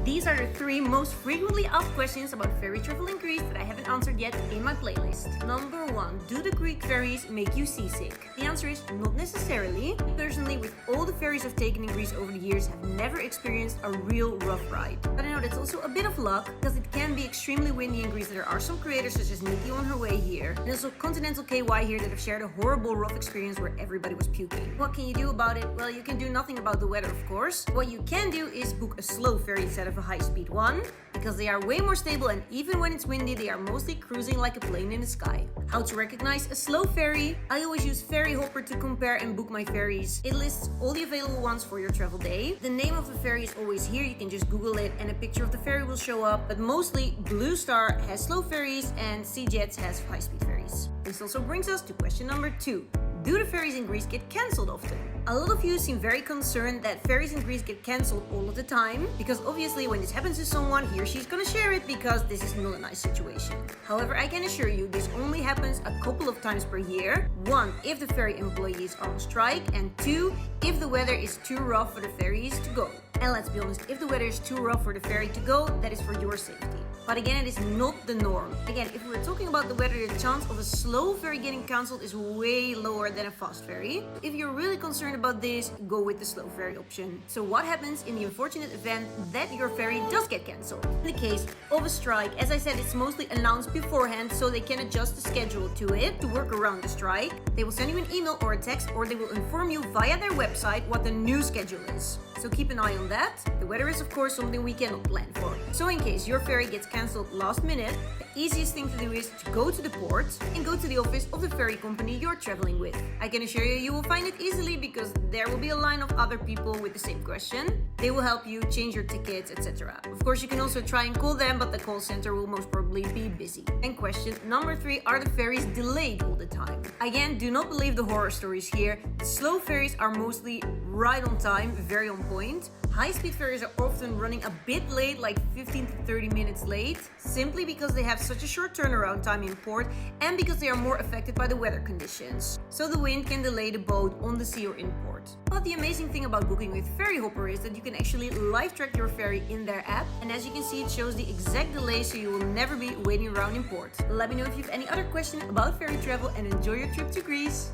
These are the 3 most frequently asked questions about ferry travel in Greece that I haven't answered yet in my playlist. Number 1. Do the Greek ferries make you seasick? The answer is not necessarily. Personally, with all the ferries I've taken in Greece over the years, have never experienced a real rough ride. But I know that's also a bit of luck, because it can be extremely windy in Greece. There are some creators such as Nikki on her way here, and also Continental KY here that have shared a horrible rough experience where everybody was puking. What can you do about it? Well, you can do nothing about the weather, of course. What you can do is book a slow ferry instead of a high-speed one, because they are way more stable, and even when it's windy, they are mostly cruising like a plane in the sky. How to recognize a slow ferry? I always use Ferry Hopper to compare and book my ferries. It lists all the available ones for your travel day. The name of the ferry is always here, you can just Google it and a picture of the ferry will show up, but mostly Blue Star has slow ferries and Sea Jets has high-speed ferries. This also brings us to question number 2. Do the ferries in Greece get cancelled often? A lot of you seem very concerned that ferries in Greece get cancelled all of the time, because obviously when this happens to someone, he or she's gonna share it because this is not a nice situation. However, I can assure you this only happens a couple of times per year. 1, if the ferry employees are on strike, and 2, if the weather is too rough for the ferries to go. And let's be honest, if the weather is too rough for the ferry to go, that is for your safety. But again, it is not the norm. Again, if we're talking about the weather, the chance of a slow ferry getting cancelled is way lower than a fast ferry. If you're really concerned about this, go with the slow ferry option. So what happens in the unfortunate event that your ferry does get cancelled? In the case of a strike, as I said, it's mostly announced beforehand so they can adjust the schedule to it to work around the strike. They will send you an email or a text, or they will inform you via their website what the new schedule is. So keep an eye on that. The weather is of course something we cannot plan for. So in case your ferry gets cancelled last minute, the easiest thing to do is to go to the port and go to the office of the ferry company you're traveling with. I can assure you, you will find it easily, because there will be a line of other people with the same question. They will help you change your tickets, etc. Of course, you can also try and call them, but the call center will most probably be busy. And question number 3, are the ferries delayed all the time? Again, do not believe the horror stories here. The slow ferries are mostly right on time, very on point. High-speed ferries are often running a bit late, like 15 to 30 minutes late, simply because they have such a short turnaround time in port and because they are more affected by the weather conditions. So the wind can delay the boat on the sea or in port. But the amazing thing about booking with Ferry Hopper is that you can actually live track your ferry in their app, and as you can see, it shows the exact delay, so you will never be waiting around in port. Let me know if you have any other questions about ferry travel, and enjoy your trip to Greece!